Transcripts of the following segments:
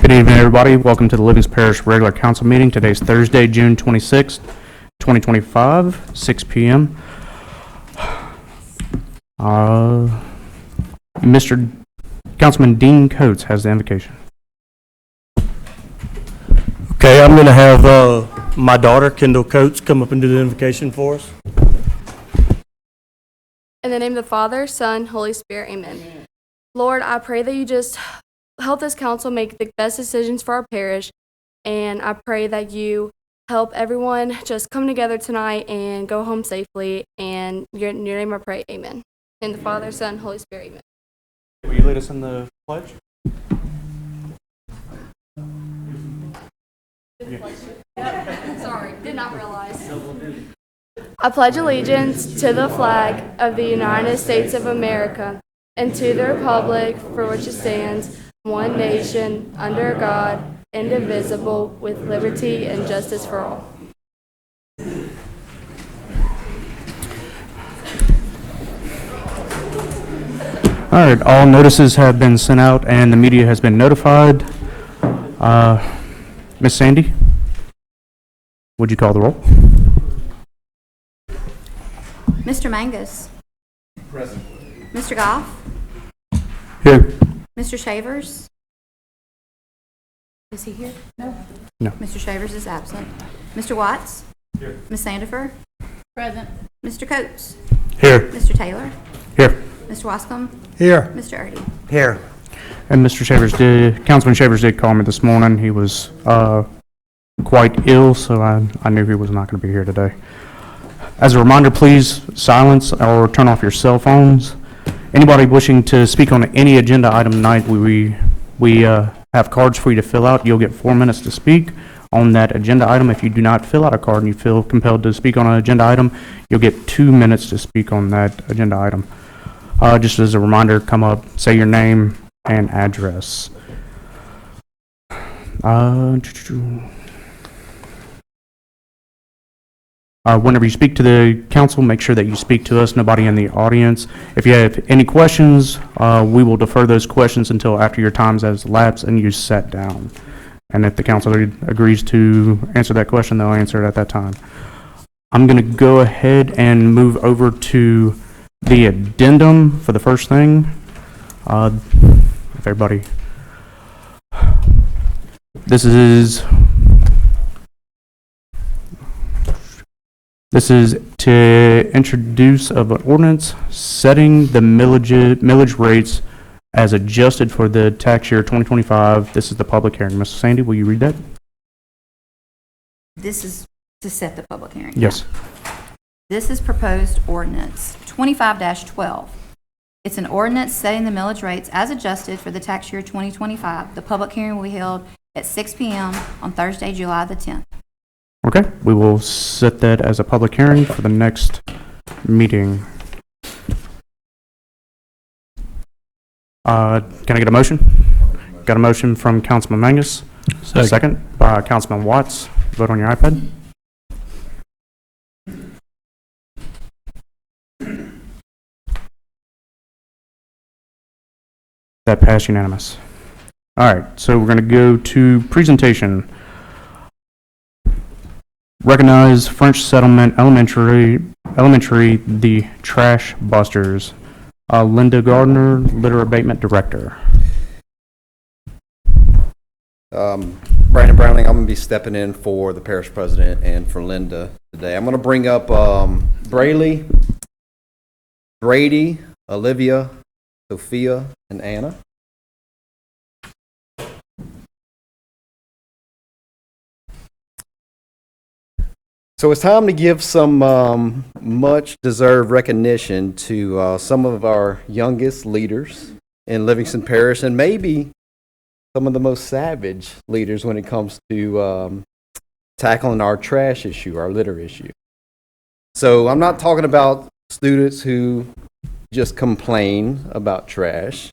Good evening, everybody. Welcome to the Livingston Parish Regular Council meeting. Today's Thursday, June 26th, 2025, 6 p.m. Mr. Councilman Dean Coates has the invocation. Okay, I'm going to have my daughter, Kendall Coates, come up and do the invocation for us. In the name of the Father, Son, Holy Spirit, amen. Lord, I pray that you just help this council make the best decisions for our parish, and I pray that you help everyone just come together tonight and go home safely, and in your name I pray, amen. In the Father, Son, Holy Spirit, amen. Will you lead us in the pledge? Sorry, did not realize. I pledge allegiance to the flag of the United States of America and to the republic for which it stands, one nation, under God, indivisible, with liberty and justice for all. All right, all notices have been sent out and the media has been notified. Ms. Sandy, would you call the roll? Mr. Mangus. Present. Mr. Goff. Here. Mr. Shavers. Is he here? No. No. Mr. Shavers is absent. Mr. Watts. Here. Ms. Sandifer. Present. Mr. Coates. Here. Mr. Taylor. Here. Mr. Wascom. Here. Mr. Erdy. Here. And Mr. Shavers Councilman Shavers did call me this morning. He was quite ill, so I knew he was not going to be here today. As a reminder, please silence or turn off your cell phones. Anybody wishing to speak on any agenda item tonight, we have cards for you to fill out. You'll get 4 minutes to speak on that agenda item. If you do not fill out a card and you feel compelled to speak on an agenda item, you'll get 2 minutes to speak on that agenda item. Just as a reminder, come up, say your name and address. Whenever you speak to the council, make sure that you speak to us, nobody in the audience. If you have any questions, we will defer those questions until after your time has elapsed and you sat down. And if the council agrees to answer that question, they'll answer it at that time. I'm going to go ahead and move over to the addendum for the first thing. If everybody, this is to introduce of an ordinance setting the millage rates as adjusted for the tax year 2025. This is the public hearing. Ms. Sandy, will you read that? This is to set the public hearing. Yes. This is proposed ordinance 25-12. It's an ordinance setting the millage rates as adjusted for the tax year 2025. The public hearing will be held at 6 p.m. on Thursday, July the 10th. Okay, we will set that as a public hearing for the next meeting. Can I get a motion? Got a motion from Councilman Mangus. Second by Councilman Watts. Vote on your iPad. That passed unanimous. All right, so we're going to go to presentation. Recognize French Settlement Elementary, the Trash Busters. Linda Gardner, Litter Abatement Director. Brandon Brownling, I'm going to be stepping in for the parish president and for Linda today. I'm going to bring up Braley, Brady, Olivia, Sophia, and Anna. So it's time to give some much-deserved recognition to some of our youngest leaders in Livingston Parish, and maybe some of the most savage leaders when it comes to tackling our trash issue, our litter issue. So I'm not talking about students who just complain about trash.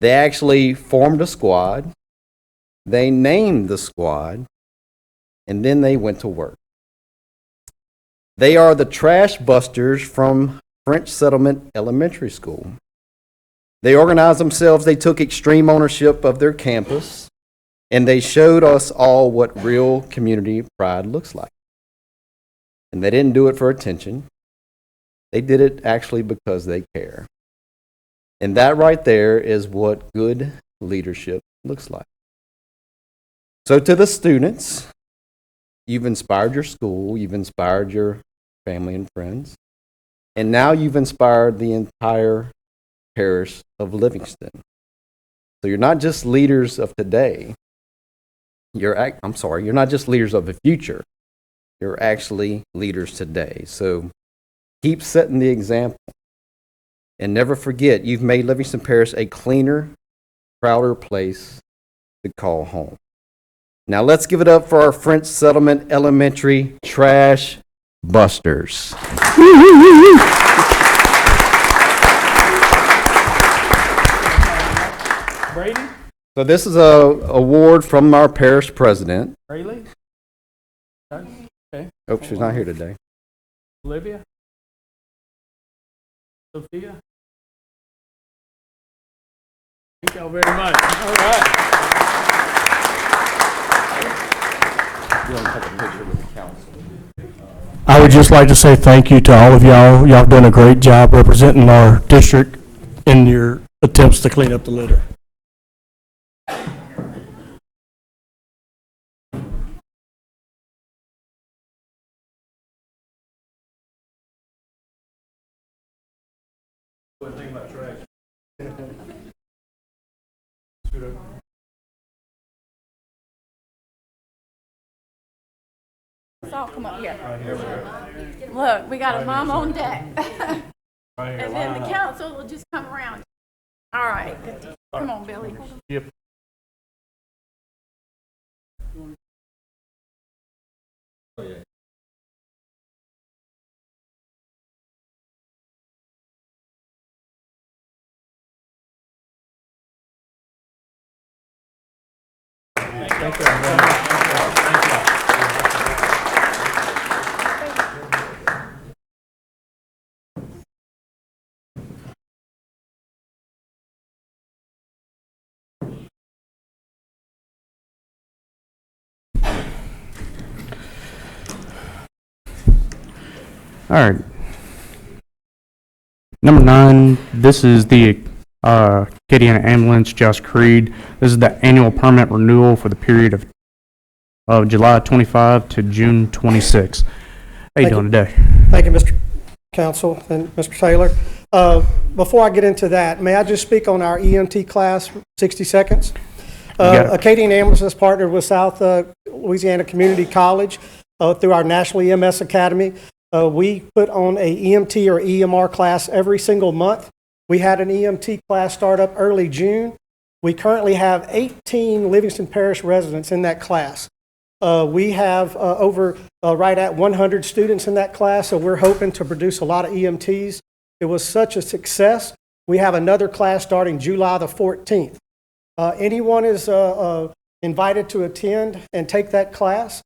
They actually formed a squad, they named the squad, and then they went to work. They are the Trash Busters from French Settlement Elementary School. They organized themselves, they took extreme ownership of their campus, And they showed us all what real community pride looks like. And they didn't do it for attention. They did it actually because they care. And that right there is what good leadership looks like. So to the students, you've inspired your school, you've inspired your family and friends, and now you've inspired the entire parish of Livingston. So you're not just leaders of today, you're not just leaders of the future, you're actually leaders today. So keep setting the example. And never forget, you've made Livingston Parish a cleaner, prouder place to call home. Now let's give it up for our French Settlement Elementary Trash Busters. Brady? So this is a award from our parish president. Rayleigh? Okay. Oh, she's not here today. Olivia? Sophia? Thank y'all very much. All right. I would just like to say thank you to all of y'all. Y'all have done a great job representing our district in your attempts to clean up the litter. Let's all come up here. Look, we got a mom on deck. And then the council will just come around. All right. Come on, Billy. Yep. Thank you. All right. Number 9, this is the Acadiana Ambulance, Josh Creed. This is the annual permit renewal for the period of July 25 to June 26. How you doing today? Thank you, Mr. Council and Mr. Taylor. Before I get into that, may I just speak on our EMT class, 60 seconds? Acadian Ambulance has partnered with South Louisiana Community College through our National EMS Academy. We put on a EMT or EMR class every single month. We had an EMT class start up early June. We currently have 18 Livingston Parish residents in that class. We have over right at 100 students in that class, so we're hoping to produce a lot of EMTs. It was such a success. We have another class starting July the 14th. Anyone is invited to attend and take that class.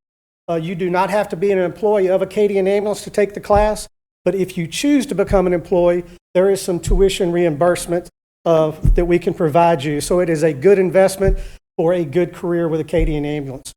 You do not have to be an employee of Acadian Ambulance to take the class, but if you choose to become an employee, there is some tuition reimbursement that we can provide you. So it is a good investment for a good career with Acadian Ambulance.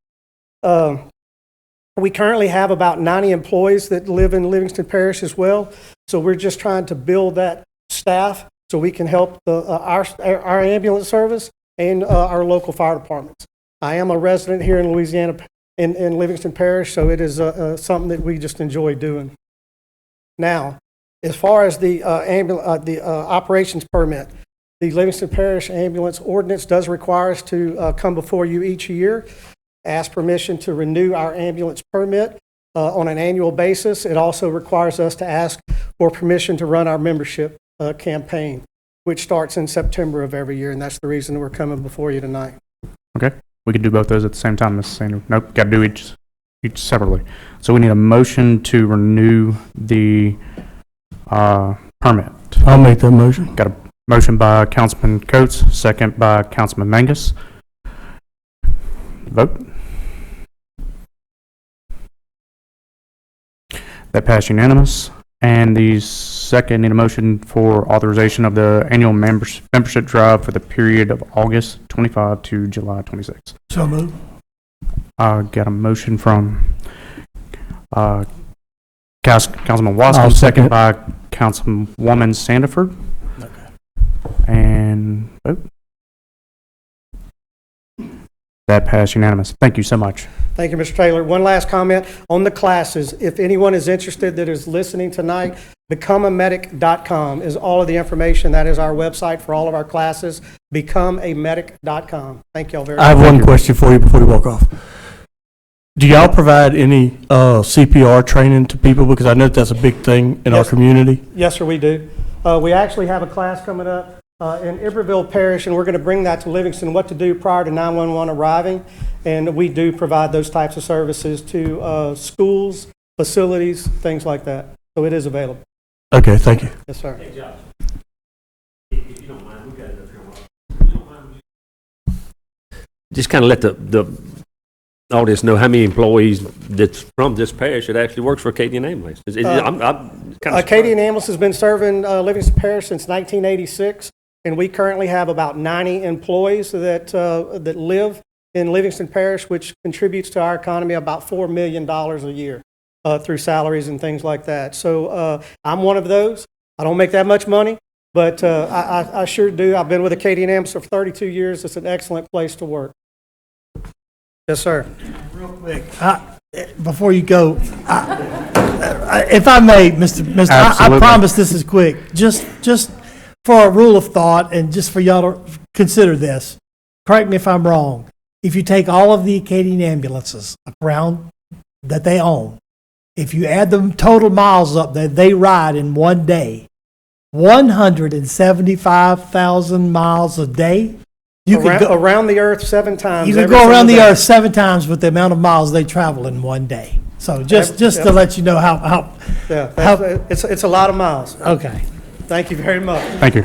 We currently have about 90 employees that live in Livingston Parish as well, so we're just trying to build that staff so we can help our ambulance service and our local fire departments. I am a resident here in Louisiana, in Livingston Parish, so it is something that we just enjoy doing. Now, as far as the operations permit, the Livingston Parish Ambulance Ordinance does require us to come before you each year, ask permission to renew our ambulance permit on an annual basis. It also requires us to ask for permission to run our membership campaign, which starts in September of every year, and that's the reason we're coming before you tonight. Okay. We could do both those at the same time, Mrs. Sanders. Nope, got to do each separately. So we need a motion to renew the permit. I'll make that motion. Got a motion by Councilman Coates, second by Councilman Mangus. Vote. That passed unanimous. And the second, need a motion for authorization of the annual membership drive for the period of August 25 to July 26. So moved. Got a motion from Councilman Wascom, I'll second second by Councilwoman Sandiford. And vote. That passed unanimous. Thank you so much. Thank you, Mr. Taylor. One last comment on the classes. If anyone is interested that is listening tonight, becomeamedic.com is all of the information. That is our website for all of our classes, becomeamedic.com. Thank you all very much. I have one question for you before you walk off. Do y'all provide any CPR training to people? Because I know that's a big thing in our community. Yes, sir, we do. We actually have a class coming up in Iberville Parish, and we're going to bring that to Livingston, what to do prior to 911 arriving. And we do provide those types of services to schools, facilities, things like that. So it is available. Okay, thank you. Yes, sir. Hey, Josh, if you don't mind, we got it up here. If you don't mind, just kind of let the audience know how many employees that's from this parish that actually works for Acadian Ambulance. I'm kind of Acadian Ambulance has been serving Livingston Parish since 1986, and we currently have about 90 employees that live in Livingston Parish, which contributes to our economy about $4 million a year through salaries and things like that. So I'm one of those. I don't make that much money, but I sure do. I've been with Acadian Ambulance for 32 years. It's an excellent place to work. Yes, sir. Real quick, before you go, if I may, Mr. I promise this is quick. Just for a rule of thought and just for y'all to consider this, correct me if I'm wrong. If you take all of the Acadian ambulances around that they own, if you add the total miles up that they ride in one day, 175,000 miles a day, you could go around the earth 7 times. You could go around the earth 7 times with the amount of miles they travel in one day. So just to let you know how it's a lot of miles. Okay. Thank you very much. Thank you.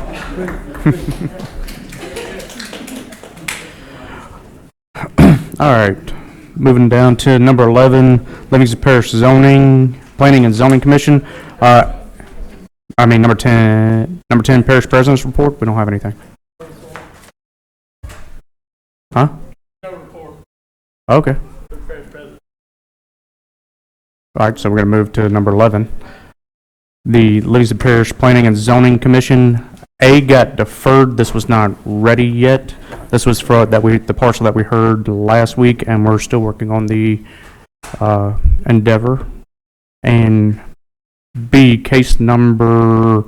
All right, moving down to number 11, Livingston Parish Zoning, Planning and Zoning Commission. Number 10, Parish President's Report. We don't have anything. Huh? No report. Okay. All right, so we're going to move to number 11. The Livingston Parish Planning and Zoning Commission. A got deferred. This was not ready yet. This was for the parcel that we heard last week, and we're still working on the endeavor. And B, case number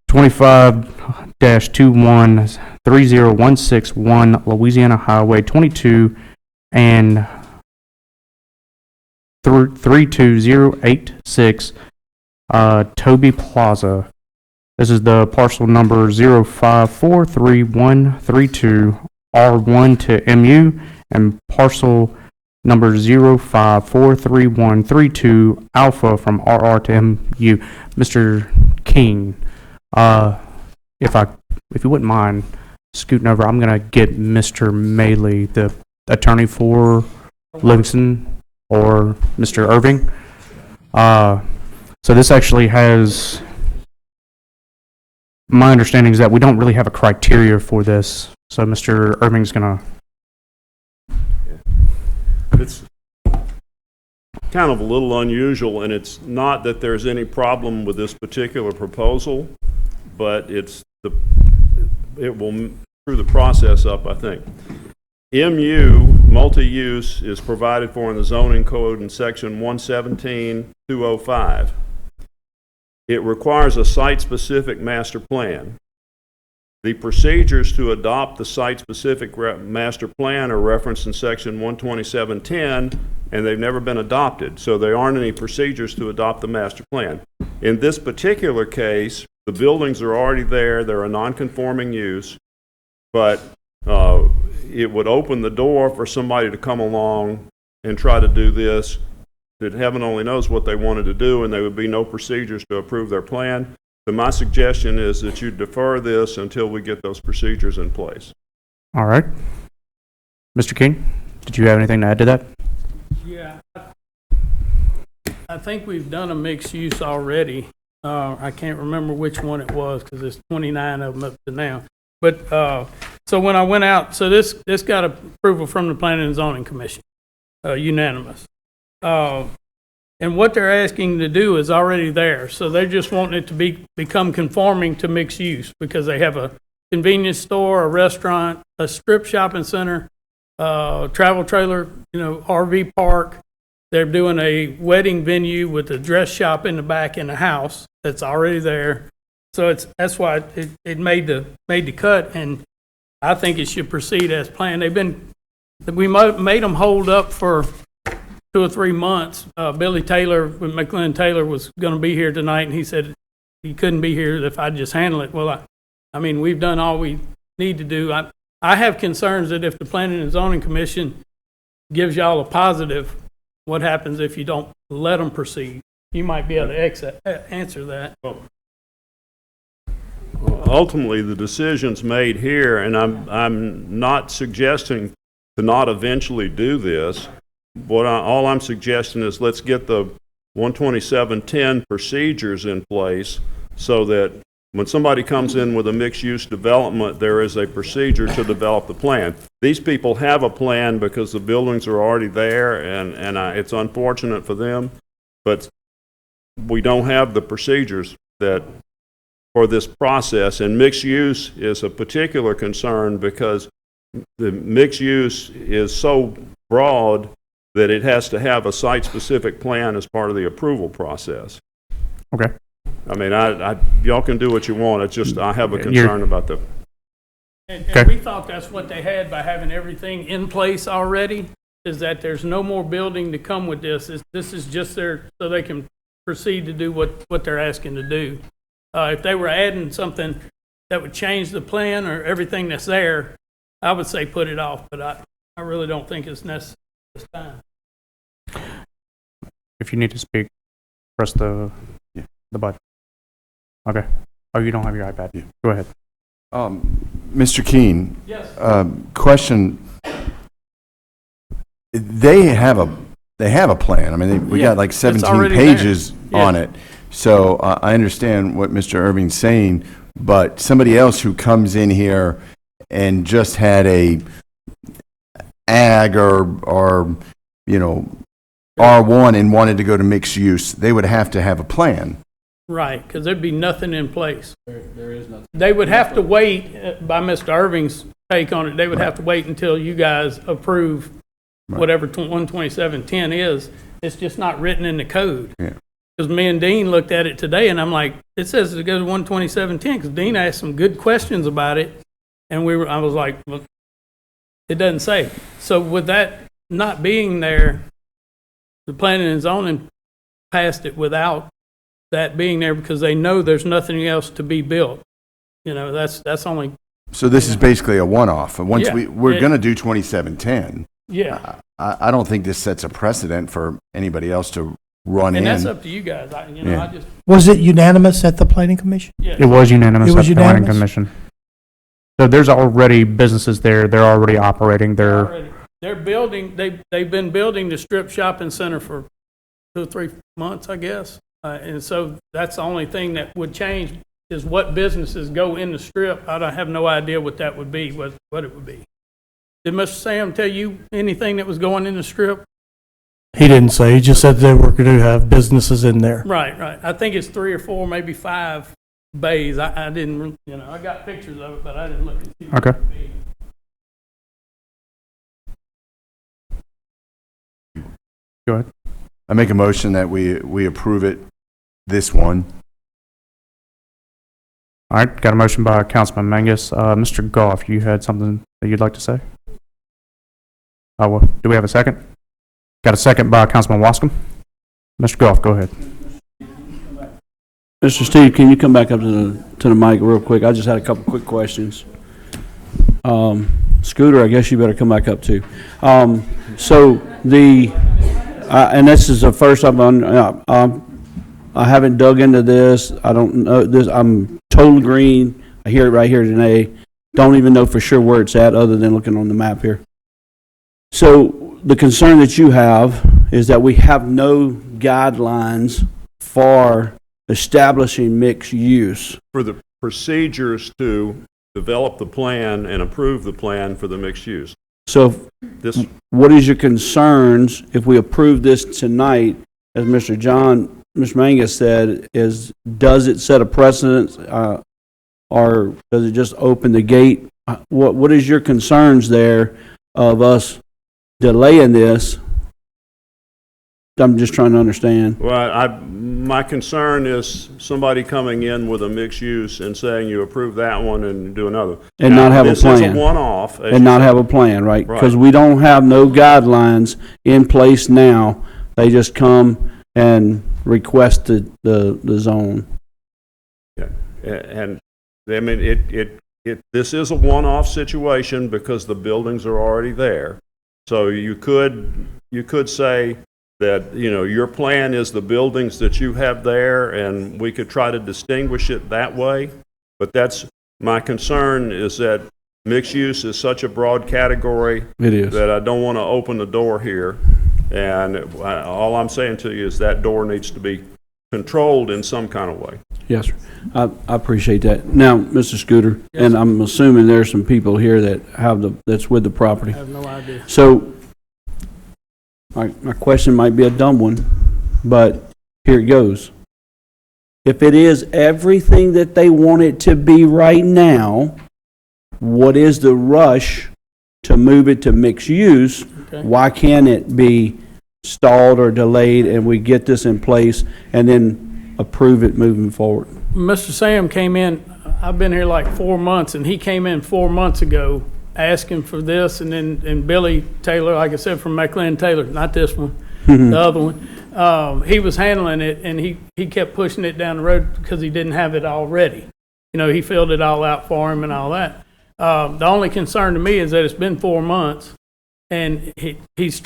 25-2130161, Louisiana Highway 22 and 32086, Toby Plaza. This is the parcel number 05433132 R1 to MU, and parcel number 05433132 Alpha from RR to MU. Mr. King, if you wouldn't mind scooting over, I'm gonna get Mr. Maley, the attorney for Livingston, or Mr. Irving. So this actually has, my understanding is that we don't really have a criteria for this. So Mr. Irving's gonna. It's kind of a little unusual, and it's not that there's any problem with this particular proposal, but it will screw the process up, I think. MU, multi-use, is provided for in the zoning code in section 117-205. It requires a site-specific master plan. The procedures to adopt the site-specific master plan are referenced in section 127.10, and they've never been adopted, so there aren't any procedures to adopt the master plan. In this particular case, the buildings are already there, they're a non-conforming use, but it would open the door for somebody to come along and try to do this that heaven only knows what they wanted to do, and there would be no procedures to approve their plan. So my suggestion is that you defer this until we get those procedures in place. All right. Mr. King, did you have anything to add to that? Yeah. I think we've done a mixed use already. I can't remember which one it was because there's 29 of them up to now. But, so when I went out, so this got approval from the Planning and Zoning Commission, unanimous. And what they're asking to do is already there. So they're just wanting it to become conforming to mixed use because they have a convenience store, a restaurant, a strip shopping center, travel trailer, RV park. They're doing a wedding venue with a dress shop in the back in the house that's already there. So that's why it made the cut, and I think it should proceed as planned. We made them hold up for 2 or 3 months. Billy Taylor, with McLennan Taylor, was going to be here tonight, and he said he couldn't be here if I'd just handle it. Well, I mean, we've done all we need to do. I have concerns that if the Planning and Zoning Commission gives y'all a positive, what happens if you don't let them proceed? You might be able to answer that. Ultimately, the decision's made here, and I'm not suggesting to not eventually do this. All I'm suggesting is let's get the 12710 procedures in place so that when somebody comes in with a mixed-use development, there is a procedure to develop the plan. These people have a plan because the buildings are already there, and it's unfortunate for them, but we don't have the procedures that for this process, and mixed use is a particular concern because the mixed use is so broad that it has to have a site-specific plan as part of the approval process. Okay. I mean, y'all can do what you want. It's just I have a concern about the. And we thought that's what they had by having everything in place already, is that there's no more building to come with this. This is just there so they can proceed to do what they're asking to do. If they were adding something that would change the plan or everything that's there, I would say put it off, but I really don't think it's necessary this time. If you need to speak, press the button. Okay. Oh, you don't have your iPad. Yeah. Go ahead. Mr. Keene. Yes. Question. They have a plan. I mean, we got like 17 pages on it. So I understand what Mr. Irving's saying, but somebody else who comes in here and just had a ag or R1 and wanted to go to mixed use, they would have to have a plan. Right, because there'd be nothing in place. There is nothing. They would have to wait, by Mr. Irving's take on it, they would have to wait until you guys approve whatever 12710 is. It's just not written in the code. Yeah. Because me and Dean looked at it today, and I'm like, it says to go to 12710, because Dean asked some good questions about it, and I was like, well, it doesn't say. So with that not being there, the Planning and Zoning passed it without that being there because they know there's nothing else to be built. That's only. So this is basically a one-off. Once we're going to do 2710. Yeah. I don't think this sets a precedent for anybody else to run in. And that's up to you guys. Was it unanimous at the Planning Commission? Yeah. It was unanimous at the Planning Commission. So there's already businesses there. They're already operating. They're building. They've been building the strip shopping center for 2 or 3 months, I guess. And so that's the only thing that would change is what businesses go in the strip. I have no idea what that would be, what it would be. Did Mr. Sam tell you anything that was going in the strip? He didn't say. He just said they were going to have businesses in there. Right. I think it's 3 or 4, maybe 5 bays. I didn't, I got pictures of it, but I didn't look and see. Okay. Go ahead. I make a motion that we approve it, this one. All right, got a motion by Councilman Mangus. Mr. Goff, you had something that you'd like to say? Well, do we have a second? Got a second by Councilman Wascom. Mr. Goff, go ahead. Mr. Steve, can you come back up to the mic real quick? I just had a couple quick questions. Scooter, I guess you better come back up too. And this is the first I haven't dug into this. I don't know this. I'm total green. I hear it right here today. Don't even know for sure where it's at other than looking on the map here. So the concern that you have is that we have no guidelines for establishing mixed use? For the procedures to develop the plan and approve the plan for the mixed use. So This, what is your concerns if we approve this tonight, as Mr. Mangus said, does it set a precedent, or does it just open the gate? What is your concerns there of us delaying this? I'm just trying to understand. well, my concern is somebody coming in with a mixed use and saying you approve that one and do another. And Now, not have a This plan. is a one-off. as And you not said. have a plan, right? Because Right. we don't have no guidelines in place now. They just come and request the zone. And, I mean, this is a one-off situation because the buildings are already there. So you could say that, your plan is the buildings that you have there, and we could try to distinguish it that way. But my concern is that mixed use is such a broad category It is. that I don't want to open the door here. And all I'm saying to you is that door needs to be controlled in some kind of way. Yes, sir. I appreciate that. Now, Mr. Scooter, and I'm assuming there's some people here that that's with the property. I have no idea. So, my question might be a dumb one, but here it goes. If it is everything that they want it to be right now, what is the rush to move it to mixed use? Okay. Why can't it be stalled or delayed and we get this in place and then approve it moving forward? Mr. Sam came in, I've been here like 4 months, and he came in 4 months ago asking for this, and Billy Taylor, like I said, from McLean Taylor, not this one, the other one, he was handling it, and he kept pushing it down the road because he didn't have it all ready. He filled it all out for him and all that. The only concern to me is that it's been 4 months, and his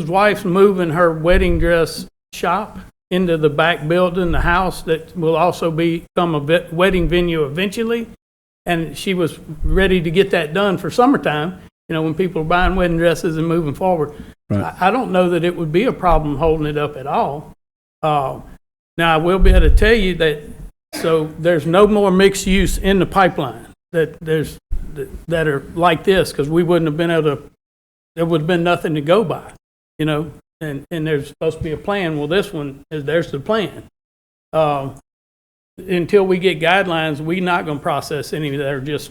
wife's moving her wedding dress shop into the back building, the house that will also become a wedding venue eventually. And she was ready to get that done for summertime, when people are buying wedding dresses and moving forward. Right. I don't know that it would be a problem holding it up at all. Now, I will be able to tell you that, so there's no more mixed use in the pipeline that are like this, because we wouldn't have been able to, there would have been nothing to go by, and there's supposed to be a plan. Well, this one, there's the plan. Until we get guidelines, we're not going to process any that are just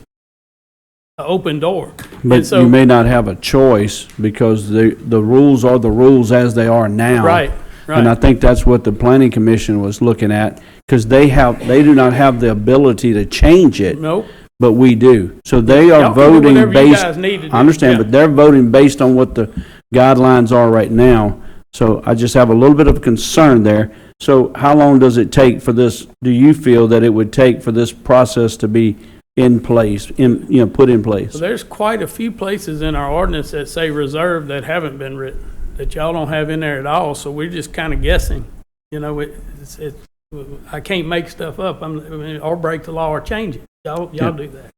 an open door. But you may not have a choice because the rules are the rules as they are now. Right. And I think that's what the planning commission was looking at, because they do not have the ability to change it. Nope. But we do. So they are Y'all can do voting whatever you based. guys need to do. I understand, Yeah. but they're voting based on what the guidelines are right now. So I just have a little bit of concern there. So how long does it take for this, do you feel that it would take for this process to be in place, put in place? So there's quite a few places in our ordinance that say reserve that haven't been written, that y'all don't have in there at all, so we're just kind of guessing. I can't make stuff up, or break the law or change it. Y'all do that.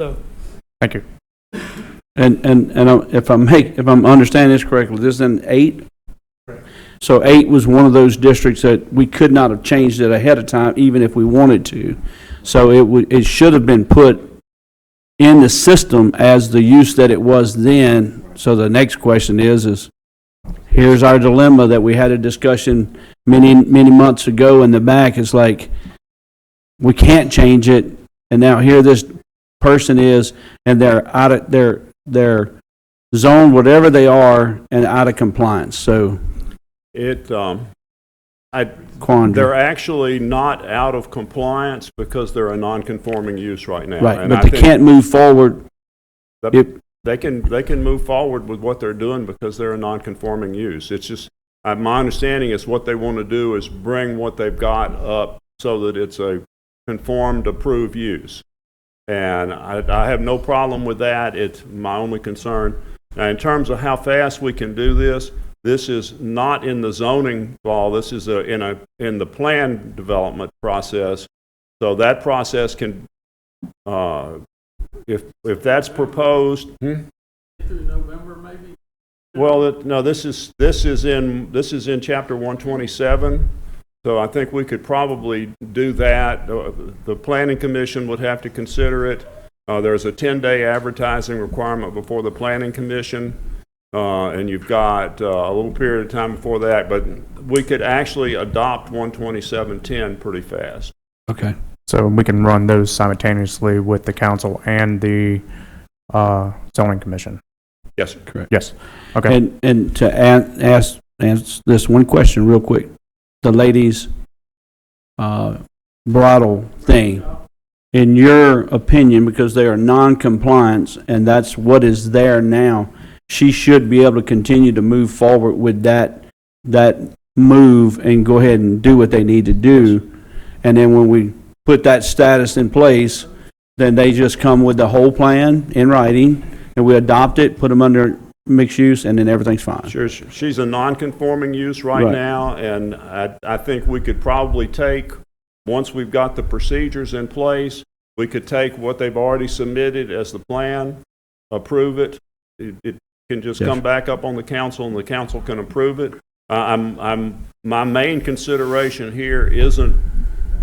So, Thank you. And if I'm understanding this correctly, this is in 8? So 8 was one of those districts that we could not have changed it ahead of time, even if we wanted to. So it should have been put in the system as the use that it was then. So the next question is here's our dilemma that we had a discussion many months ago in the back. It's like, we can't change it, and now here this person is, and they're out of their zone, whatever they are, and out of compliance. So quandary. They're actually not out of compliance because they're a non-conforming use right now. Right, And but I they think can't move forward. They can move forward with what they're doing because they're a non-conforming use. It's just, my understanding is what they want to do is bring what they've got up so that it's a conformed, approved use. And I have no problem with that. It's my only concern. Now, in terms of how fast we can do this, this is not in the zoning law. This is in the plan development process. So that process can, if that's proposed. through November maybe? Well, no, this is in chapter 127, so I think we could probably do that. The planning commission would have to consider it. There's a 10-day advertising requirement before the planning commission, and you've got a little period of time before that, but we could actually adopt 12710 pretty fast. Okay. So we can run those simultaneously with the council and the zoning commission. Yes, sir. Correct. Yes. Okay. And to answer this one question real quick, the ladies' bridal thing, in your opinion, because they are non-compliance and that's what is there now, she should be able to continue to move forward with that move and go ahead and do what they need to do. And then when we put that status in place, then they just come with the whole plan in writing and we adopt it, put them under mixed use, and then everything's fine. Sure. She's a non-conforming use right now, and I think we could probably take, once we've got the procedures in place, we could take what they've already submitted as the plan, approve it. It can just come back up on the council, and the council can approve it. My main consideration here isn't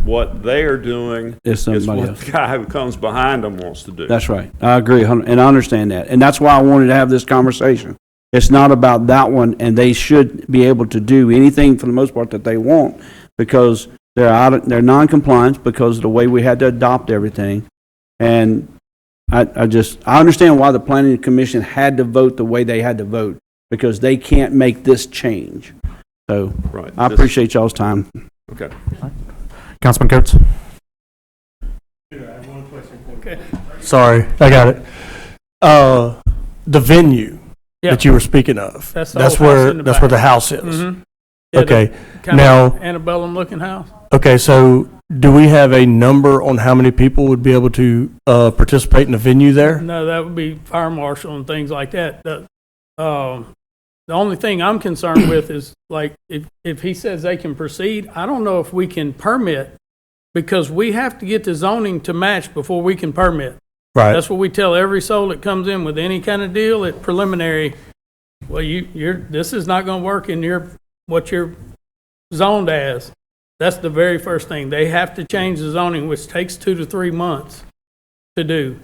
what they are doing, It's is somebody what else. the guy who comes behind them wants to do. That's right. I agree, and I understand that. And that's why I wanted to have this conversation. It's not about that one, and they should be able to do anything for the most part that they want because they're non-compliant because of the way we had to adopt everything. And I understand why the planning commission had to vote the way they had to vote because they can't make this change. So I appreciate y'all's time. Okay. Councilman Coates? Okay. Sorry, I got it. The venue Yeah. that you were speaking of, That's the that's whole house where, in the that's where the back. house is. Mhm. Yeah, Okay, Kind now, of antebellum-looking house. okay, so do we have a number on how many people would be able to participate in the venue there? No, that would be fire marshal and things like that. The only thing I'm concerned with is, like, if he says they can proceed, I don't know if we can permit, because we have to get the zoning to match before we can permit. Right, That's what we tell every soul that comes in with any kind of deal at preliminary. Well, this is not gonna work in what you're zoned as. That's the very first thing. They have to change the zoning, which takes 2 to 3 months to do.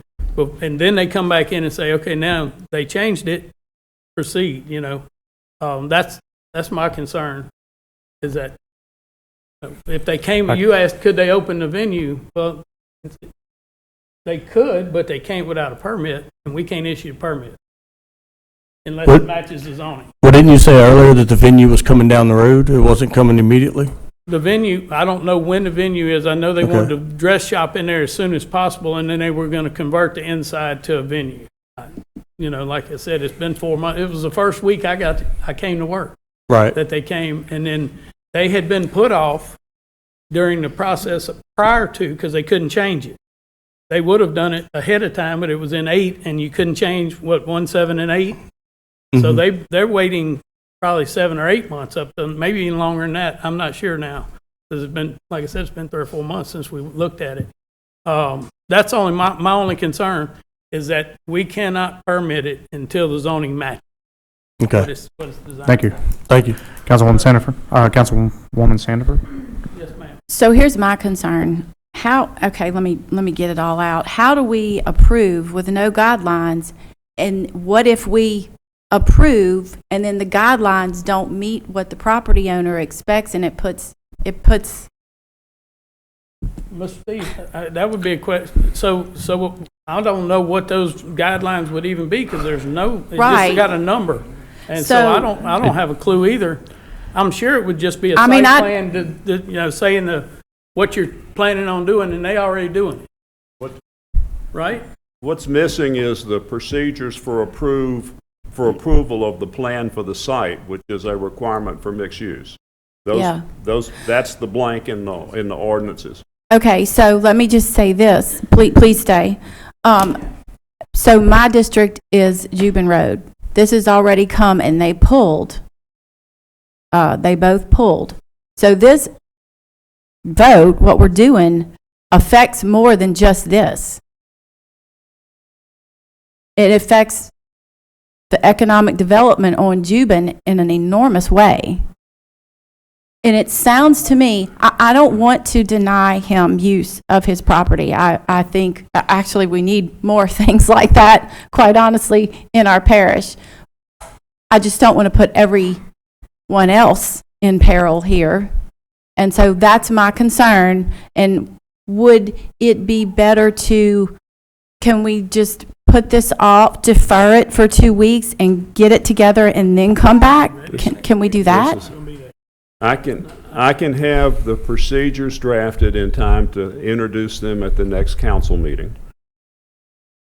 And then they come back in and say, okay, now they changed it, proceed, That's my concern, is that if they came, you asked, could they open the venue? Well, they could, but they can't without a permit, and we can't issue a permit unless it matches the zoning. well, didn't you say earlier that the venue was coming down the road? It wasn't coming immediately? The venue, I don't know when the venue is. I know they wanted to dress shop in there as soon as possible, and then they were going to convert the inside to a venue. Like I said, it's been 4 months. It was the first week I came to work. Right. That they came, and then they had been put off during the process prior to, because they couldn't change it. They would have done it ahead of time, but it was in 8, and you couldn't change, 1, 7, and 8? So they're waiting probably 7 or 8 months up to, maybe even longer than that. I'm not sure now. Because it's been, like I said, it's been 3 or 4 months since we looked at it. That's only my only concern, is that we cannot permit it until the zoning matches. Okay, What it's designed. Thank you. thank you. Councilwoman Sandifer? Yes, ma'am. So here's my concern. Okay, let me get it all out. How do we approve with no guidelines? And what if we approve and then the guidelines don't meet what the property owner expects and it puts, Mr. Steve, that would be a question. So I don't know what those guidelines would even be, because there's it's Right. just got a number. And so So- I don't have a clue either. I'm sure it would just be a I site mean, plan saying what you're planning on doing, and they already doing it. Right? What's missing is the procedures for approval of the plan for the site, which is a requirement for mixed use. Yeah. That's the blank in the ordinances. Okay, so let me just say this, please stay. So my district is Jubin Road. This has already come and they pulled. They both pulled. So this vote, what we're doing, affects more than just this. It affects the economic development on Juban in an enormous way. And it sounds to me, I don't want to deny him use of his property. I think actually we need more things like that, quite honestly, in our parish. I just don't want to put everyone else in peril here. And so that's my concern. And would it be better can we just put this off, defer it for 2 weeks and get it together and then come back? Can we do that? I can have the procedures drafted in time to introduce them at the next council meeting.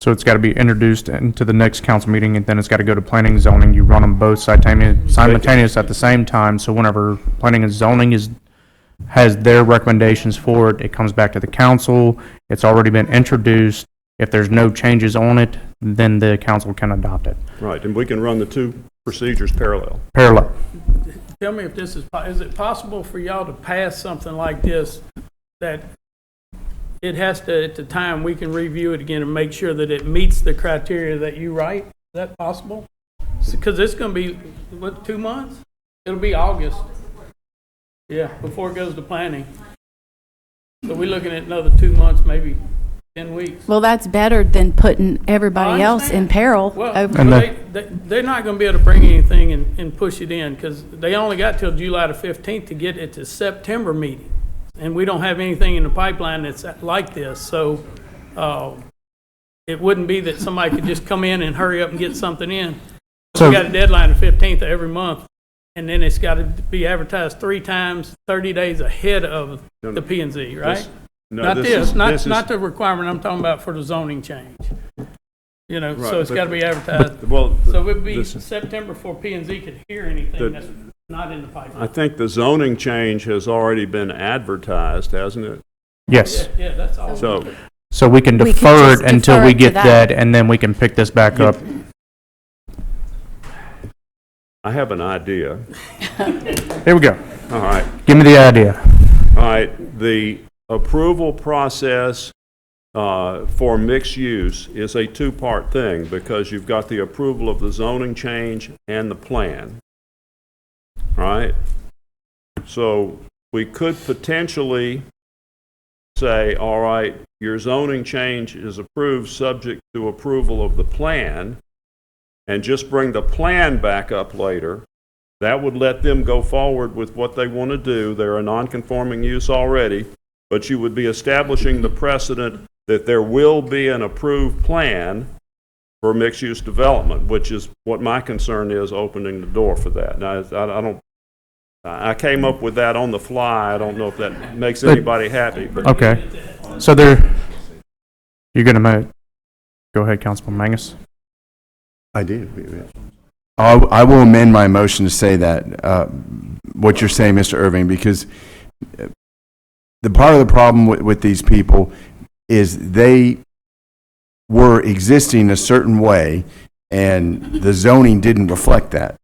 So it's got to be introduced into the next council meeting, and then it's got to go to planning and zoning. You run them both simultaneous at the same time, so whenever planning and zoning has their recommendations for it, it comes back to the council. It's already been introduced. If there's no changes on it, then the council can adopt it. Right, and we can run the two procedures parallel. Tell me if this is it possible for y'all to pass something like this, that it has to, at the time, we can review it again and make sure that it meets the criteria that you write? Is that possible? Because it's going to be, what, 2 months? It'll be August. Yeah, before it goes to planning. So we're looking at another 2 months, maybe 10 weeks. Well, that's better than putting everybody else in peril. Well, they're not going to be able to bring anything and push it in because they only got till July the 15th to get it to September meeting. And we don't have anything in the pipeline that's like this. So it wouldn't be that somebody could just come in and hurry up and get something in. So we got a deadline the 15th of every month. And then it's got to be advertised 3 times, 30 days ahead of the P&Z, right? Not the requirement I'm talking about for the zoning change. You know, right, so it's got to be advertised. So it would be September before P&Z could hear anything that's not in the pipeline. I think the zoning change has already been advertised, hasn't it? Yes. Yeah, that's all. So we can defer it until we get that, and then we can pick this back up. I have an idea. Here we go. All right. Give me the idea. All right. The approval process for mixed use is a 2-part thing because you've got the approval of the zoning change and the plan. Right? So we could potentially say, all right, your zoning change is approved subject to approval of the plan, and just bring the plan back up later. That would let them go forward with what they want to do. They're a non-conforming use already, but you would be establishing the precedent that there will be an approved plan for mixed-use development, which is what my concern is, opening the door for that. Now, I came up with that on the fly. I don't know if that makes anybody happy. But. Okay. So you're going to go ahead, Councilman Mangus. I did. I will amend my motion to say that, what you're saying, Mr. Irving, because the part of the problem with these people is they were existing a certain way, and the zoning didn't reflect that.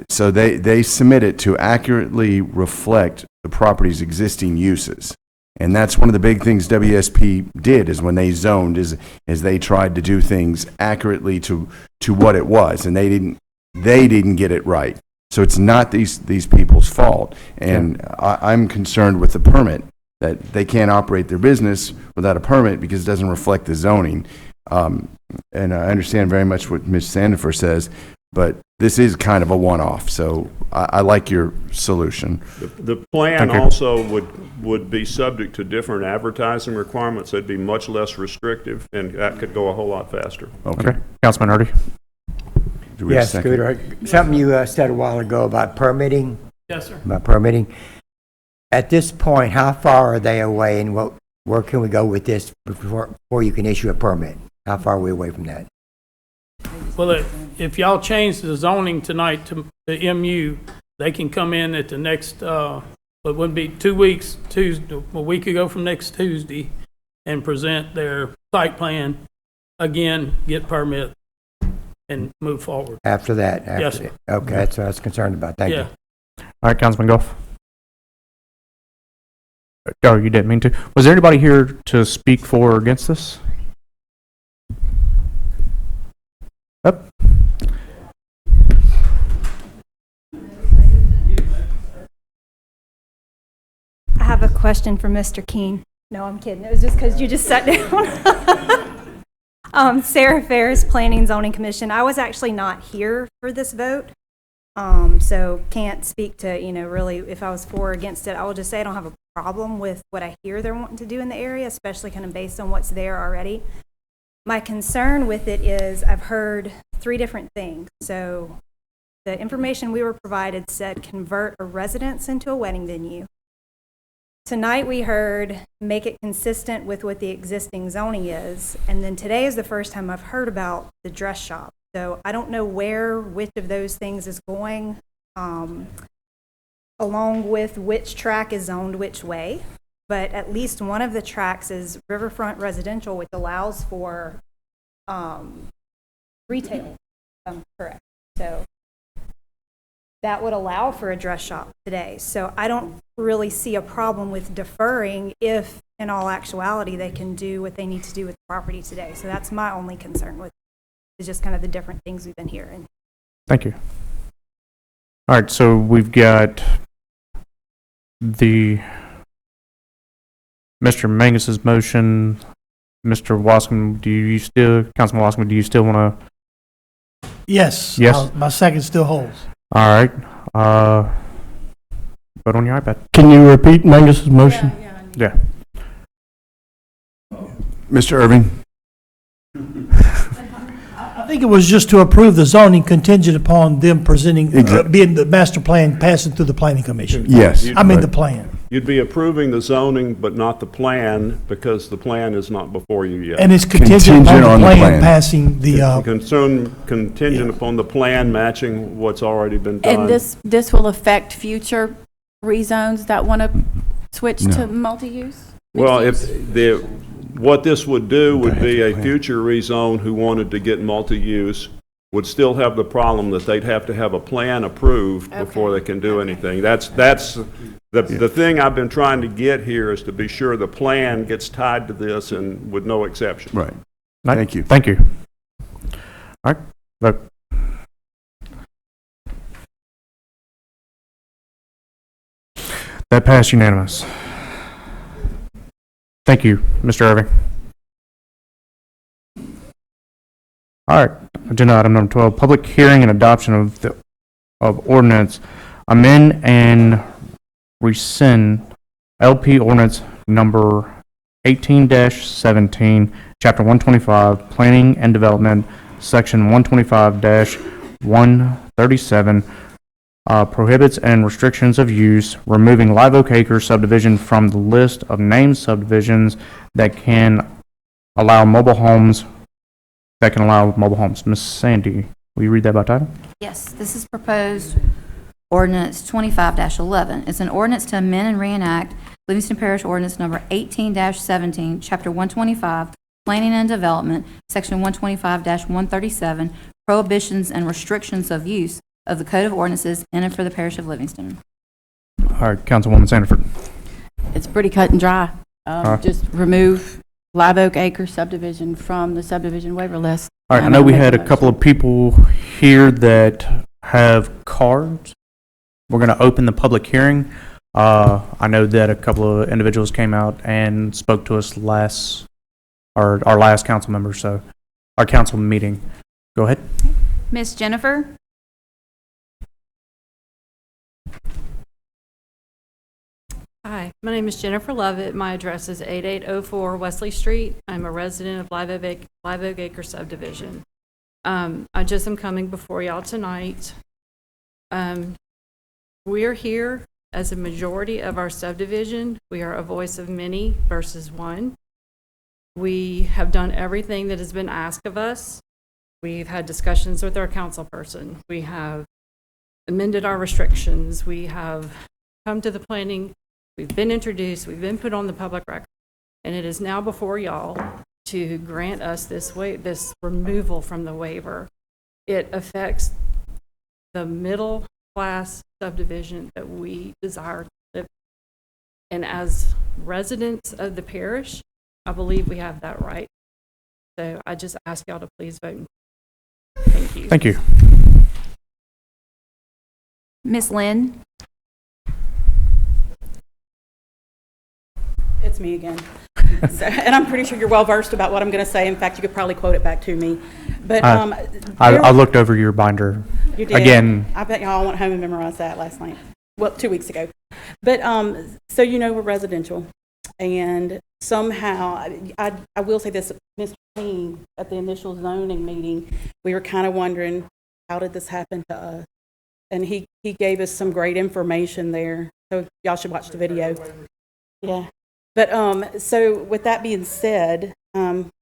So they submitted to accurately reflect the property's existing uses. And that's one of the big things WSP did is when they zoned is they tried to do things accurately to what it was, and they didn't get it right. So it's not these people's fault. And I'm concerned with the permit, that they can't operate their business without a permit because it doesn't reflect the zoning. And I understand very much what Ms. Sandifer says, but this is kind of a one-off, so I like your solution. The plan also would be subject to different advertising requirements. They'd be much less restrictive, and that could go a whole lot faster. Okay. Councilman Hardy. Yes, Scooter. Something you said a while ago about permitting. Yes, sir. About permitting. At this point, how far are they away, and where can we go with this before you can issue a permit? How far are we away from that? Well, if y'all change the zoning tonight to the MU, they can come in at the next, it wouldn't be 2 weeks, a week ago from next Tuesday, and present their site plan, again, get permit, and move forward. After that? Yes, sir. Okay, that's what I was concerned about. Thank you. All right, Councilman Goff. Oh, you didn't mean to. Was there anybody here to speak for or against this? Yep. have a question for Mr. Keene. No, I'm kidding. It was just because you just sat down. Sarah Ferris, Planning and Zoning Commission. I was actually not here for this vote, so can't speak to, really if I was for or against it. I will just say I don't have a problem with what I hear they're wanting to do in the area, especially kind of based on what's there already. My concern with it is I've heard 3 different things. So the information we were provided said convert a residence into a wedding venue. Tonight we heard make it consistent with what the existing zoning is, and then today is the first time I've heard about the dress shop. So I don't know which of those things is going, along with which track is zoned which way, but at least one of the tracks is riverfront residential, which allows for retail, correct. So that would allow for a dress shop today. So I don't really see a problem with deferring if, in all actuality, they can do what they need to do with the property today. So that's my only concern with it, is just kind of the different things we've been hearing. Thank you. All right, so we've got the Mr. Mangus's motion. Mr. Wascom, Councilman Wascom, do you still want to? Yes. Yes. My second still holds. All right. Vote on your iPad. Can you repeat Mangus's motion? Yeah. Mr. Irving? I think it was just to approve the zoning contingent upon them presenting, being the master plan passing through the planning commission. Yes. I mean the plan. You'd be approving the zoning, but not the plan, because the plan is not before you yet. And it's contingent upon the plan passing the, Contingent upon the plan matching what's already been done. And this will affect future rezones that want to switch to multi-use? Well, what this would do would be a future rezone who wanted to get multi-use would still have the problem that they'd have to have a plan approved before they can do anything. That's the thing I've been trying to get here, is to be sure the plan gets tied to this and with no exception. Right. Thank you. Thank you. All right, vote. That passed unanimous. Thank you, Mr. Irving. All right, agenda item number 12, public hearing and adoption of ordinance, amend and rescind LP ordinance number 18-17, chapter 125, planning and development, section 125-137, prohibits and restrictions of use, removing Live Oak Acres subdivision from the list of named subdivisions that can allow mobile homes. Miss Sandy, will you read that by title? Yes, this is proposed ordinance 25-11. It's an ordinance to amend and reenact Livingston Parish Ordinance number 18-17, chapter 125, planning and development, section 125-137, prohibitions and restrictions of use of the Code of Ordinances in and for the Parish of Livingston. All right, Councilwoman Sandiford. It's pretty cut and dry. Just remove Live Oak Acre subdivision from the subdivision waiver list. All right, I know we had a couple of people here that have cards. We're going to open the public hearing. I know that a couple of individuals came out and spoke to us our last council member, so our council meeting. Go ahead. Miss Jennifer? Hi, my name is Jennifer Lovett. My address is 8804 Wesley Street. I'm a resident of Live Oak Acre subdivision. I just am coming before y'all tonight. We're here as a majority of our subdivision. We are a voice of many versus one. We have done everything that has been asked of us. We've had discussions with our council person. We have amended our restrictions. We have come to the planning. We've been introduced, we've been put on the public record, and it is now before y'all to grant us this removal from the waiver. It affects the middle class subdivision that we desire to live in. And as residents of the parish, I believe we have that right. So I just ask y'all to please vote. Thank you. Thank you. Miss Lynn? It's me again. So, and I'm pretty sure you're well versed about what I'm going to say. In fact, you could probably quote it back to me. But I looked over your binder you did. again. I bet y'all went home and memorized that last night. Well, 2 weeks ago. But so we're residential, and somehow I will say this, Mr. King, at the initial zoning meeting, we were kind of wondering, how did this happen to us? And he gave us some great information there. So y'all should watch the video. Yeah. But so with that being said,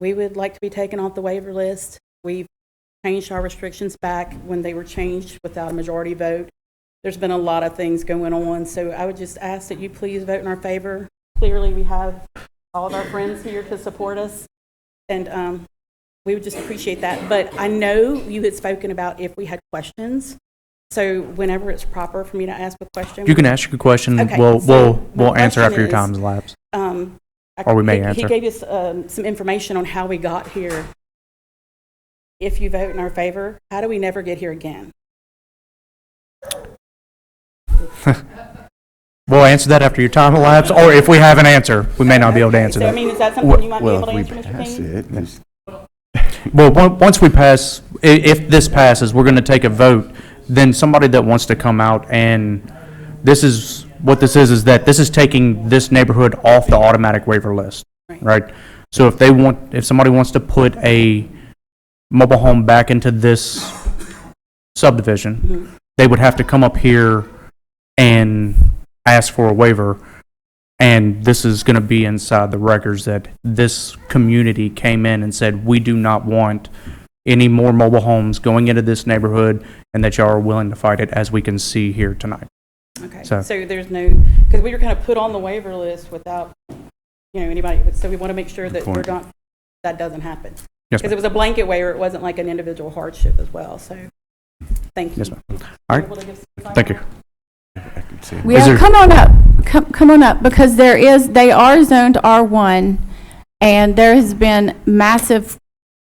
we would like to be taken off the waiver list. We've changed our restrictions back when they were changed without a majority vote. There's been a lot of things going on, so I would just ask that you please vote in our favor. Clearly, we have all of our friends here to support us, and we would just appreciate that. But I know you had spoken about if we had questions, so whenever it's proper for me to ask a question. You can ask your question. Okay, We'll answer after your time's elapsed. Or we may answer. He gave us some information on how we got here. If you vote in our favor, how do we never get here again? We'll answer that after your time elapsed, or if we have an answer, we may not be able to answer So, that. I mean, is that something you might be able to answer, Mr. King? Well, once we pass, if this passes, we're going to take a vote. Then somebody that wants to come out, and this is what this is that this is taking this neighborhood off the automatic waiver list, right? So if somebody wants to put a mobile home back into this subdivision, they would have to come up here and ask for a waiver. And this is going to be inside the records that this community came in and said, we do not want any more mobile homes going into this neighborhood, and that y'all are willing to fight it, as we can see here tonight. Okay, So there's no, because we were kind of put on the waiver list without, anybody, so we want to make sure that that doesn't happen. Yes, Because it was a blanket waiver, it wasn't like an individual hardship as well, so, thank you. Yes, ma'am. All right, thank you. Come on up, come on up, because they are zoned R1, and there has been massive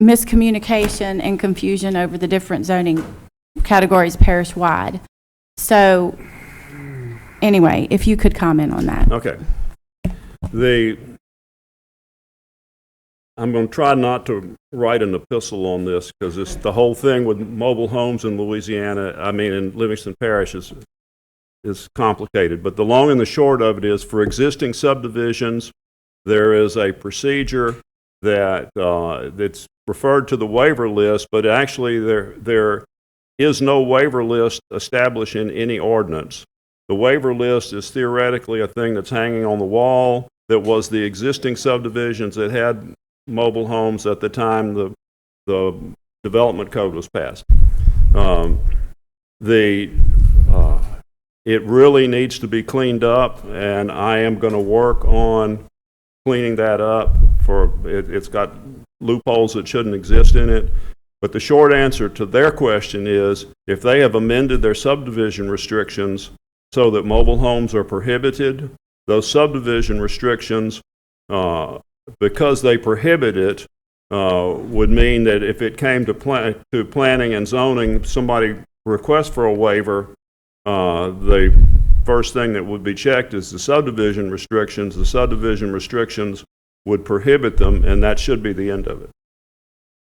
miscommunication and confusion over the different zoning categories parish-wide. So, anyway, if you could comment on that. Okay. I'm going to try not to write an epistle on this, because it's the whole thing with mobile homes in in Livingston Parish is complicated. But the long and the short of it is, for existing subdivisions, there is a procedure that's referred to the waiver list, but actually there is no waiver list established in any ordinance. The waiver list is theoretically a thing that's hanging on the wall that was the existing subdivisions that had mobile homes at the time the development code was passed. It really needs to be cleaned up, and I am going to work on cleaning that up. It's got loopholes that shouldn't exist in it. But the short answer to their question is, if they have amended their subdivision restrictions so that mobile homes are prohibited, those subdivision restrictions, because they prohibit it, would mean that if it came to planning and zoning, somebody requests for a waiver, the first thing that would be checked is the subdivision restrictions. The subdivision restrictions would prohibit them, and that should be the end of it.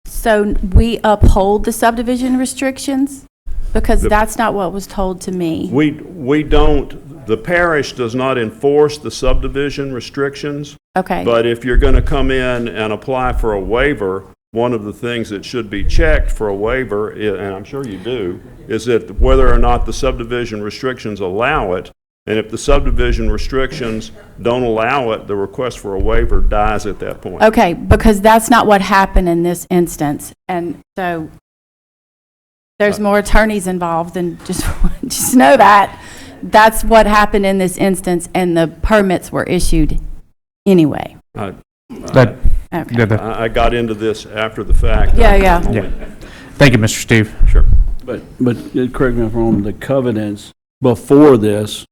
So we uphold the subdivision restrictions? Because that's not what was told to me. We don't, the parish does not enforce the subdivision restrictions. Okay. But if you're going to come in and apply for a waiver, one of the things that should be checked for a waiver, and I'm sure you do, is that whether or not the subdivision restrictions allow it. And if the subdivision restrictions don't allow it, the request for a waiver dies at that point. Okay, because that's not what happened in this instance. And so there's more attorneys involved than just know that. That's what happened in this instance, and the permits were issued anyway. I got into this after the fact. Yeah. Thank you, Mr. Steve. Sure. But correct me if I'm wrong, the covenants before this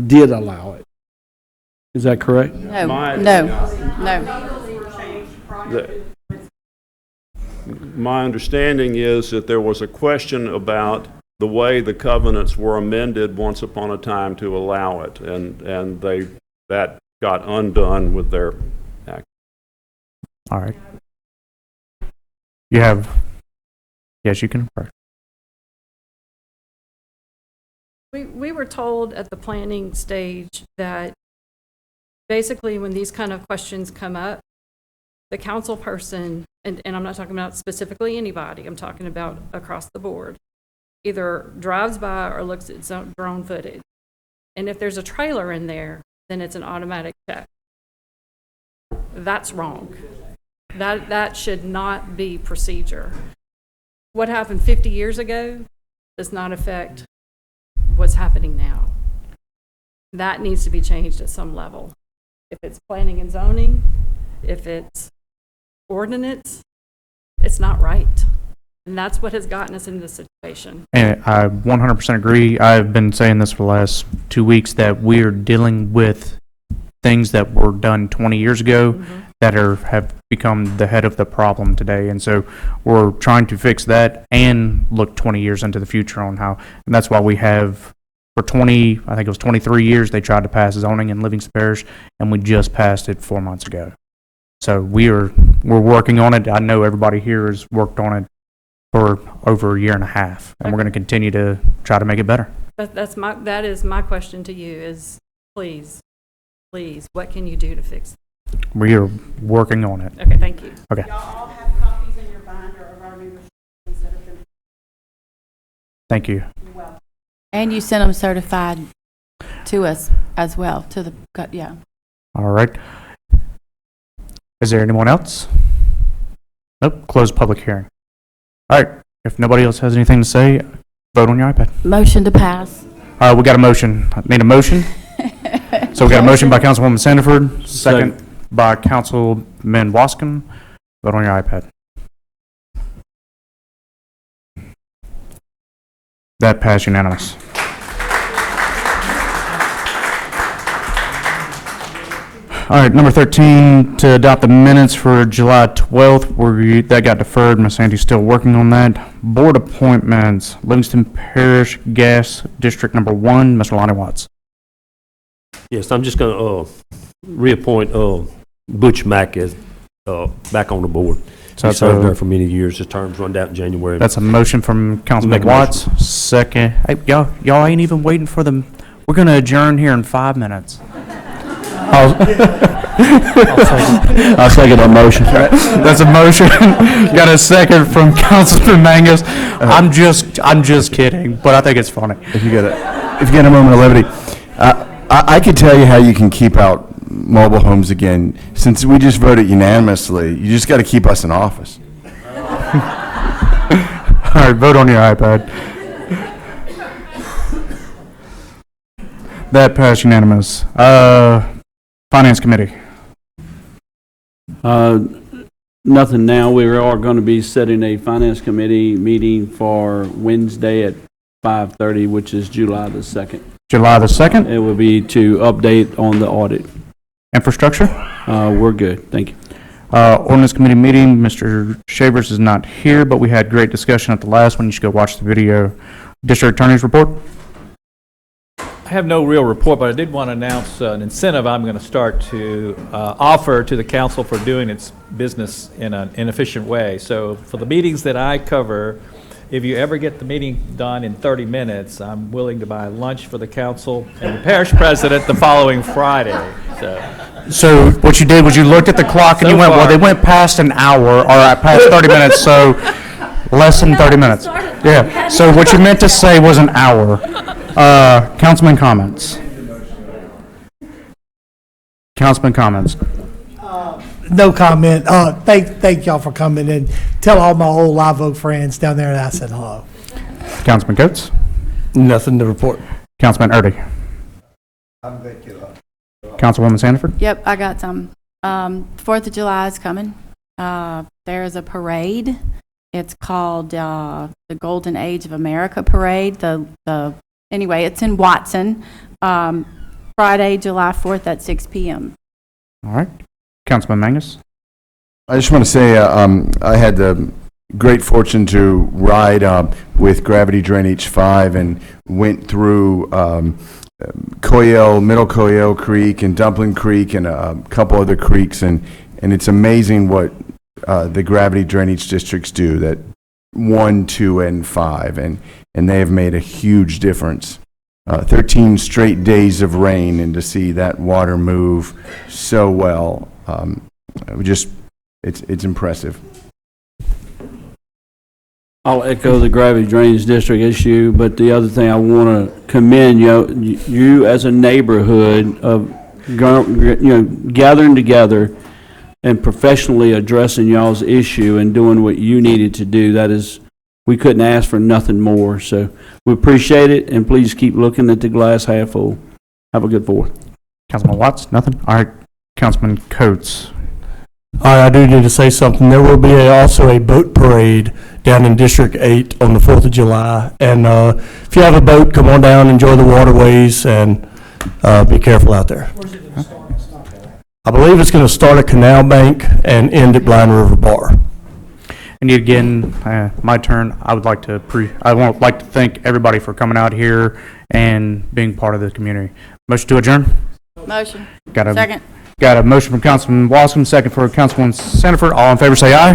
did allow it. Is that correct? No. My understanding is that there was a question about the way the covenants were amended once upon a time to allow it, and that got undone with their act. All right. You have, yes, you can. We were told at the planning stage that basically when these kind of questions come up, the council person, and I'm not talking about specifically anybody, I'm talking about across the board, either drives by or looks at drone footage. And if there's a trailer in there, then it's an automatic check. That's wrong. That should not be procedure. What happened 50 years ago does not affect what's happening now. That needs to be changed at some level. If it's planning and zoning, if it's ordinance, it's not right. And that's what has gotten us into this situation. And I 100% agree. I've been saying this for the last 2 weeks that we're dealing with things that were done 20 years ago that have become the head of the problem today. And so we're trying to fix that and look 20 years into the future on how, and that's why we have, for 20, I think it was 23 years, they tried to pass zoning in Livingston Parish, and we just passed it 4 months ago. So we're working on it. I know everybody here has worked on it for over a year and a half, and we're going to continue to try to make it better. That is my question to you is, please, what can you do to fix it? We are working on it. Okay, thank you. Okay. Y'all all have copies in your binder of our new restrictions that have been. Thank you. You're welcome. And you sent them certified to us as well, to the, yeah. All right. Is there anyone else? Nope. Close public hearing. All right. If nobody else has anything to say, vote on your iPad. Motion to pass. We got a motion. I need a motion. So we got a motion by Councilwoman Sandiford, second by Councilman Wascom. Vote on your iPad. That passed unanimous. All right, number 13, to adopt the minutes for July 12th. That got deferred. Ms. Sandy's still working on that. Board appointments, Livingston Parish Gas District Number 1, Mr. Lonnie Watts. Yes, I'm just going to reappoint Butch Mack as back on the board. So he served there for many years. His terms run out in January. That's a motion from Councilman Watts. Second. Hey, y'all ain't even waiting for them. We're going to adjourn here in 5 minutes. I'll second that motion. That's a motion. Got a second from Councilman Mangus. I'm just kidding, but I think it's funny. If you get a moment of levity, I could tell you how you can keep out mobile homes again. Since we just voted unanimously, you just got to keep us in office. All right, vote on your iPad. That passed unanimous. Finance Committee. Nothing now. We are going to be setting a Finance Committee meeting for Wednesday at 5:30, which is July the 2nd. July the 2nd? It will be to update on the audit. Infrastructure? We're good. Thank you. Ordinance Committee meeting. Mr. Shavers is not here, but we had great discussion at the last one. You should go watch the video. District Attorney's report. I have no real report, but I did want to announce an incentive I'm going to start to offer to the council for doing its business in an efficient way. So for the meetings that I cover, if you ever get the meeting done in 30 minutes, I'm willing to buy lunch for the council and the parish president the following Friday. So what you did was you looked at the clock and you went, well, they went past an hour, or past 30 minutes, so less than 30 minutes. Yeah, so what you meant to say was an hour. Councilman comments. Councilman comments. No comment. Thank y'all for coming, and tell all my old Live Oak friends down there that I said hello. Councilman Coates. Nothing to report. Councilman Erdy. I'm good too. Councilwoman Sandiford. Yep, I got some. 4th of July is coming. There is a parade. It's called the Golden Age of America Parade. Anyway, it's in Watson. Friday, July 4th at 6 p.m. All right. Councilman Mangus. I just want to say I had the great fortune to ride with Gravity Drainage 5 and went through Coyell, Middle Coyell Creek and Dumpling Creek and a couple other creeks, and it's amazing what the gravity drainage districts do, that 1, 2, and 5, and they have made a huge difference. 13 straight days of rain, and to see that water move so well, it's impressive. I'll echo the gravity drainage district issue, but the other thing I want to commend you as a neighborhood of gathering together and professionally addressing y'all's issue and doing what you needed to do. That is, we couldn't ask for nothing more. So we appreciate it, and please keep looking at the glass half full. Have a good 4th. Councilman Watts, nothing? All right, Councilman Coates. All right, I do need to say something. There will be also a boat parade down in District 8 on the 4th of July. And if you have a boat, come on down, enjoy the waterways, and be careful out there. I believe it's going to start at Canal Bank and end at Blind River Bar. And again, my turn. I would like to thank everybody for coming out here and being part of the community. Motion to adjourn? Motion. Second. Second. Got a motion from Councilman Wasson, second for Councilwoman Sanford. All in favor say aye.